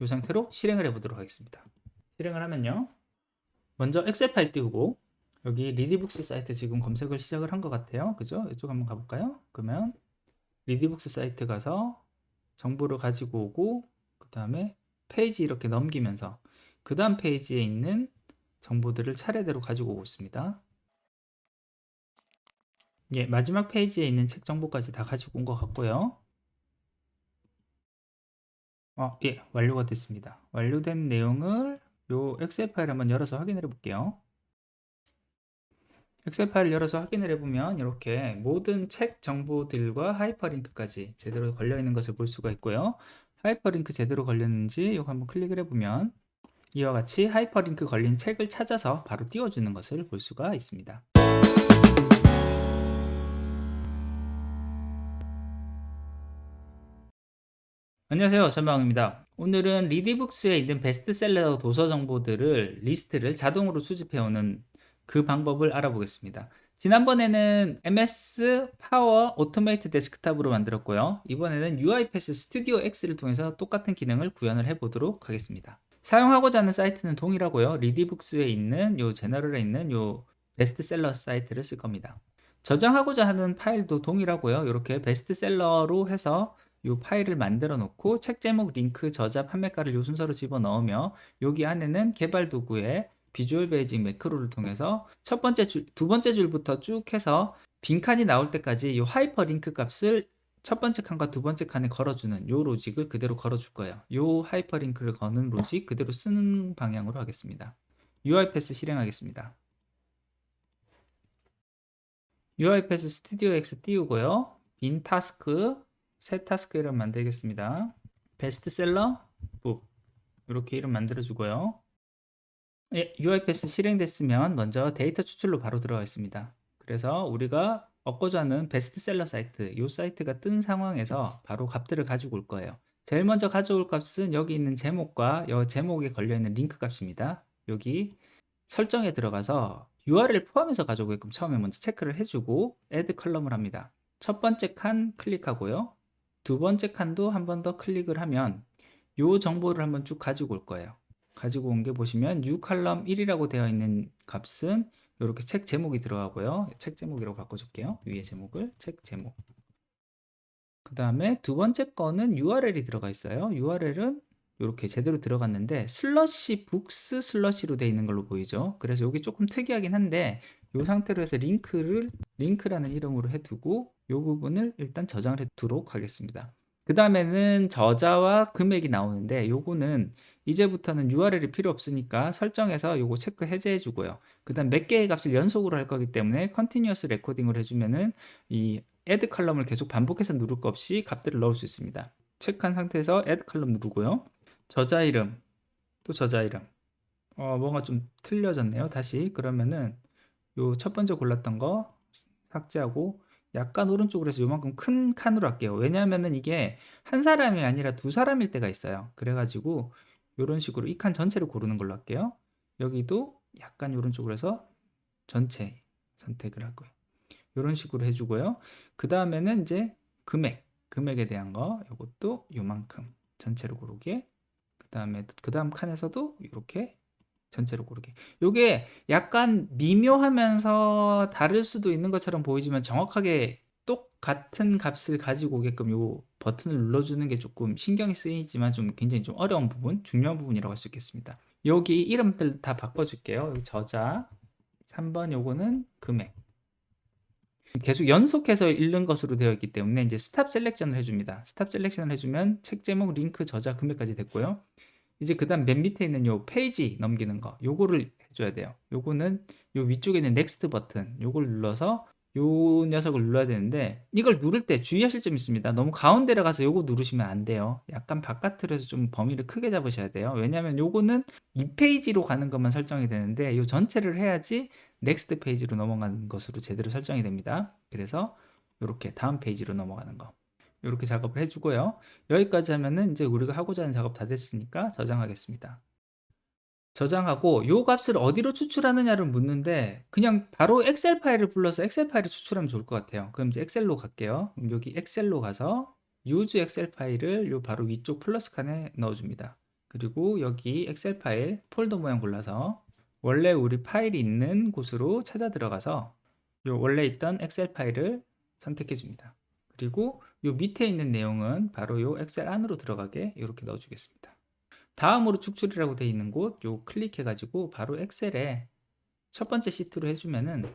이 상태로 실행을 해보도록 하겠습니다. 실행을 하면요. 먼저 엑셀 파일 띄우고 여기 리디북스 사이트 지금 검색을 시작을 한 것 같아요. 그죠? 이쪽 한번 가볼까요? 그러면 리디북스 사이트 가서 정보를 가지고 오고 그 다음에 페이지 이렇게 넘기면서 그 다음 페이지에 있는 정보들을 차례대로 가지고 오고 있습니다. 예, 마지막 페이지에 있는 책 정보까지 다 가지고 온 것 같고요. 예, 완료가 됐습니다. 완료된 내용을 요 엑셀 파일 한번 열어서 확인을 해볼게요. 엑셀 파일을 열어서 확인을 해보면 이렇게 모든 책 정보들과 하이퍼링크까지 제대로 걸려있는 것을 볼 수가 있고요. 하이퍼링크 제대로 걸렸는지 이거 한번 클릭을 해보면 이와 같이 하이퍼링크 걸린 책을 찾아서 바로 띄워주는 것을 볼 수가 있습니다. 안녕하세요, 전방입니다. 오늘은 리디북스에 있는 베스트셀러 도서 정보들을 리스트를 자동으로 수집해오는 그 방법을 알아보겠습니다. 지난번에는 MS 파워 오토메이트 데스크탑으로 만들었고요. 이번에는 UiPath 스튜디오 X를 통해서 똑같은 기능을 구현을 해보도록 하겠습니다. 사용하고자 하는 사이트는 동일하고요. 리디북스에 있는 요 제너럴에 있는 요 베스트셀러 사이트를 쓸 겁니다. 저장하고자 하는 파일도 동일하고요. 이렇게 베스트셀러로 해서 이 파일을 만들어 놓고 책 제목, 링크, 저자, 판매가를 요 순서로 집어 넣으며 여기 안에는 개발 도구의 비주얼 베이직 매크로를 통해서 첫 번째 줄, 두 번째 줄부터 쭉 해서 빈칸이 나올 때까지 이 하이퍼 링크 값을 첫 번째 칸과 두 번째 칸에 걸어주는 요 로직을 그대로 걸어줄 거예요. 요 하이퍼 링크를 거는 로직 그대로 쓰는 방향으로 하겠습니다. UiPath 실행하겠습니다. UiPath 스튜디오 X 띄우고요. 빈 타스크, 새 타스크 이름 만들겠습니다. 베스트셀러 북 이렇게 이름 만들어주고요. 예, UiPath 실행됐으면 먼저 데이터 추출로 바로 들어가겠습니다. 그래서 우리가 얻고자 하는 베스트셀러 사이트, 이 사이트가 뜬 상황에서 바로 값들을 가지고 올 거예요. 제일 먼저 가져올 값은 여기 있는 제목과 이 제목에 걸려있는 링크 값입니다. 여기 설정에 들어가서 URL 포함해서 가져오게끔 처음에 먼저 체크를 해주고 add 컬럼을 합니다. 첫 번째 칸 클릭하고요. 두 번째 칸도 한 번 더 클릭을 하면 이 정보를 한번 쭉 가지고 올 거예요. 가지고 온 게 보시면 new 컬럼 1이라고 되어 있는 값은 이렇게 책 제목이 들어가고요. 책 제목이라고 바꿔줄게요. 위에 제목을 책 제목. 그 다음에 두 번째 거는 URL이 들어가 있어요. URL은 이렇게 제대로 들어갔는데 슬러시 북스 슬러시로 되어 있는 걸로 보이죠. 그래서 여기 조금 특이하긴 한데 이 상태로 해서 링크라는 이름으로 해두고 이 부분을 일단 저장을 해두도록 하겠습니다. 그 다음에는 저자와 금액이 나오는데 요거는 이제부터는 URL이 필요 없으니까 설정해서 요거 체크 해제해 주고요. 그 다음 몇 개의 값을 연속으로 할 거기 때문에 컨티뉴어스 레코딩을 해주면은 이 add 컬럼을 계속 반복해서 누를 것 없이 값들을 넣을 수 있습니다. 체크한 상태에서 add 컬럼 누르고요. 저자 이름, 또 저자 이름. 뭔가 좀 틀려졌네요. 다시 그러면은 요 첫 번째 골랐던 거 삭제하고 약간 오른쪽으로 해서 요만큼 큰 칸으로 할게요. 왜냐하면은 이게 한 사람이 아니라 두 사람일 때가 있어요. 그래가지고 요런 식으로 이 칸 전체를 고르는 걸로 할게요. 여기도 약간 오른쪽으로 해서 전체 선택을 할 거예요. 이런 식으로 해주고요. 그 다음에는 이제 금액에 대한 거 이것도 요만큼 전체로 고르게. 그 다음에 그 다음 칸에서도 이렇게 전체로 고르게. 요게 약간 미묘하면서 다를 수도 있는 것처럼 보이지만 정확하게 똑같은 값을 가지고 오게끔 요 버튼을 눌러주는 게 조금 신경이 쓰이지만 좀 굉장히 좀 어려운 부분, 중요한 부분이라고 할 수 있겠습니다. 여기 이름들 다 바꿔줄게요. 여기 저자 3번 요거는 금액. 계속 연속해서 읽는 것으로 되어 있기 때문에 이제 스탑 셀렉션을 해줍니다. 스탑 셀렉션을 해주면 책 제목, 링크, 저자, 금액까지 됐고요. 이제 그 다음 맨 밑에 있는 요 페이지 넘기는 거 요거를 해줘야 돼요. 요거는 요 위쪽에 있는 넥스트 버튼 요걸 눌러서 요 녀석을 눌러야 되는데 이걸 누를 때 주의하실 점이 있습니다. 너무 가운데로 가서 요거 누르시면 안 돼요. 약간 바깥으로 해서 좀 범위를 크게 잡으셔야 돼요. 왜냐하면 요거는 이 페이지로 가는 것만 설정이 되는데 요 전체를 해야지 넥스트 페이지로 넘어가는 것으로 제대로 설정이 됩니다. 그래서 이렇게 다음 페이지로 넘어가는 거 이렇게 작업을 해주고요. 여기까지 하면은 이제 우리가 하고자 하는 작업 다 됐으니까 저장하겠습니다. 저장하고 요 값을 어디로 추출하느냐를 묻는데 그냥 바로 엑셀 파일을 불러서 엑셀 파일을 추출하면 좋을 것 같아요. 그럼 이제 엑셀로 갈게요. 그럼 여기 엑셀로 가서 use 엑셀 파일을 요 바로 위쪽 플러스 칸에 넣어줍니다. 그리고 여기 엑셀 파일 폴더 모양 골라서 원래 우리 파일이 있는 곳으로 찾아 들어가서 요 원래 있던 엑셀 파일을 선택해 줍니다. 그리고 요 밑에 있는 내용은 바로 요 엑셀 안으로 들어가게 이렇게 넣어 주겠습니다. 다음으로 축출이라고 되어 있는 곳 요 클릭해 가지고 바로 엑셀에 첫 번째 시트로 해주면은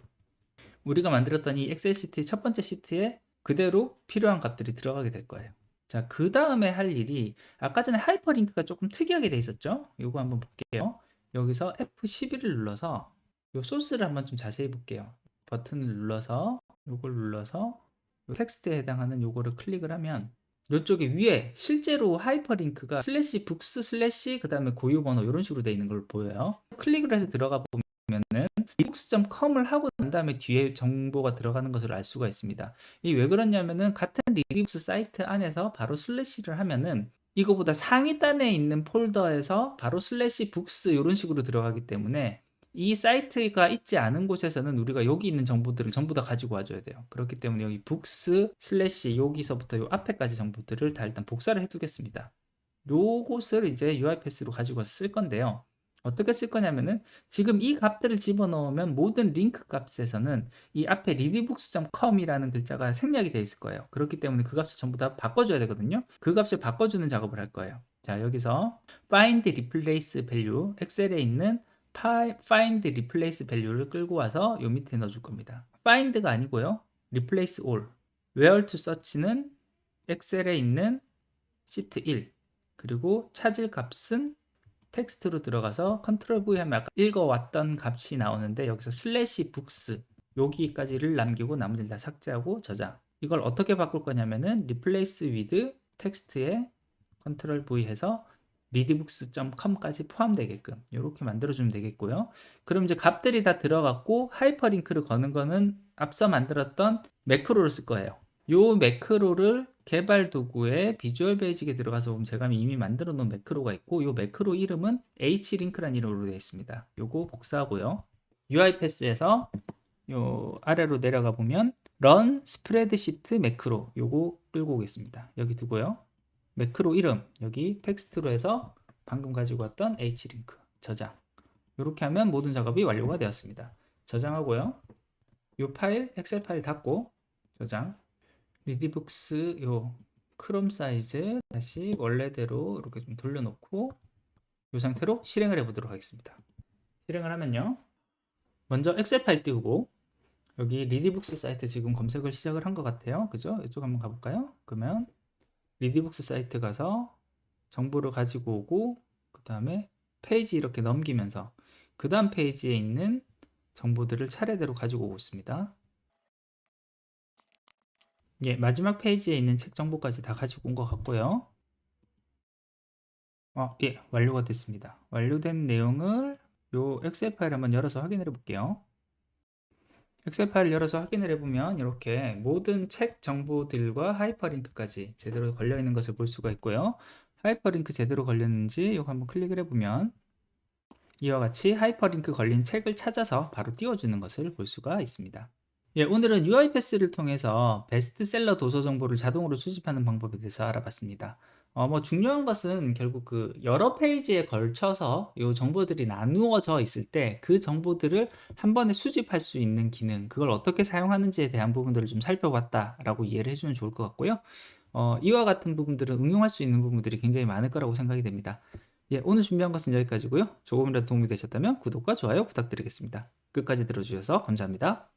우리가 만들었던 이 엑셀 시트의 첫 번째 시트에 그대로 필요한 값들이 들어가게 될 거예요. 자, 그 다음에 할 일이 아까 전에 하이퍼링크가 조금 특이하게 돼 있었죠? 요거 한번 볼게요. 여기서 F11을 눌러서 요 소스를 한번 좀 자세히 볼게요. 버튼을 눌러서 요걸 눌러서 요 텍스트에 해당하는 요거를 클릭을 하면 요쪽에 위에 실제로 하이퍼링크가 슬래시 북스 슬래시 그 다음에 고유 번호 이런 식으로 돼 있는 걸 보여요. 클릭을 해서 들어가 보면은 리눅스.com을 하고 난 다음에 뒤에 정보가 들어가는 것을 알 수가 있습니다. 이 왜 그러냐면은 같은 리눅스 사이트 안에서 바로 슬래시를 하면은 이거보다 상위 단에 있는 폴더에서 바로 슬래시 북스 이런 식으로 들어가기 때문에 이 사이트가 있지 않은 곳에서는 우리가 여기 있는 정보들을 전부 다 가지고 와줘야 돼요. 그렇기 때문에 여기 북스 슬래시 여기서부터 요 앞에까지 정보들을 다 일단 복사를 해두겠습니다. 요곳을 이제 UiPath로 가지고 와서 쓸 건데요. 어떻게 쓸 거냐면은 지금 이 값들을 집어넣으면 모든 링크 값에서는 이 앞에 readbooks.com이라는 글자가 생략이 되어 있을 거예요. 그렇기 때문에 그 값을 전부 다 바꿔줘야 되거든요. 그 값을 바꿔주는 작업을 할 거예요. 자, 여기서 find replace value 엑셀에 있는 find replace value를 끌고 와서 요 밑에 넣어줄 겁니다. find가 아니고요. replace all. where to search는 엑셀에 있는 시트 1. 그리고 찾을 값은 텍스트로 들어가서 컨트롤 V 하면 아까 읽어왔던 값이 나오는데 여기서 슬래시 북스 여기까지를 남기고 나머지를 다 삭제하고 저장. 이걸 어떻게 바꿀 거냐면은 replace with 텍스트에 컨트롤 V 해서 readbooks.com까지 포함되게끔 이렇게 만들어주면 되겠고요. 그럼 이제 값들이 다 들어갔고 하이퍼링크를 거는 거는 앞서 만들었던 매크로를 쓸 거예요. 요 매크로를 개발 도구에 비주얼 베이직에 들어가서 보면 제가 이미 만들어 놓은 매크로가 있고 요 매크로 이름은 hlink라는 이름으로 되어 있습니다. 요거 복사하고요. UiPath에서 요 아래로 내려가 보면 run 스프레드시트 매크로 요거 끌고 오겠습니다. 여기 두고요. 매크로 이름 여기 텍스트로 해서 방금 가지고 왔던 h링크 저장. 이렇게 하면 모든 작업이 완료가 되었습니다. 저장하고요. 요 파일 엑셀 파일 닫고 저장. 리디북스 요 크롬 사이즈 다시 원래대로 이렇게 좀 돌려놓고 이 상태로 실행을 해보도록 하겠습니다. 실행을 하면요. 먼저 엑셀 파일 띄우고 여기 리디북스 사이트 지금 검색을 시작을 한 것 같아요. 그죠? 이쪽 한번 가볼까요? 그러면 리디북스 사이트 가서 정보를 가지고 오고 그 다음에 페이지 이렇게 넘기면서 그 다음 페이지에 있는 정보들을 차례대로 가지고 오고 있습니다. 예, 마지막 페이지에 있는 책 정보까지 다 가지고 온 것 같고요. 예, 완료가 됐습니다. 완료된 내용을 요 엑셀 파일 한번 열어서 확인을 해볼게요. 엑셀 파일을 열어서 확인을 해보면 이렇게 모든 책 정보들과 하이퍼링크까지 제대로 걸려있는 것을 볼 수가 있고요. 하이퍼링크 제대로 걸렸는지 이거 한번 클릭을 해보면 이와 같이 하이퍼링크 걸린 책을 찾아서 바로 띄워주는 것을 볼 수가 있습니다. 예, 오늘은 UiPath를 통해서 베스트셀러 도서 정보를 자동으로 수집하는 방법에 대해서 알아봤습니다. 중요한 것은 결국 그 여러 페이지에 걸쳐서 이 정보들이 나누어져 있을 때 그 정보들을 한 번에 수집할 수 있는 기능, 그걸 어떻게 사용하는지에 대한 부분들을 좀 살펴봤다라고 이해를 해주면 좋을 것 같고요. 이와 같은 부분들은 응용할 수 있는 부분들이 굉장히 많을 거라고 생각이 됩니다. 예, 오늘 준비한 것은 여기까지고요. 조금이라도 도움이 되셨다면 구독과 좋아요 부탁드리겠습니다. 끝까지 들어주셔서 감사합니다.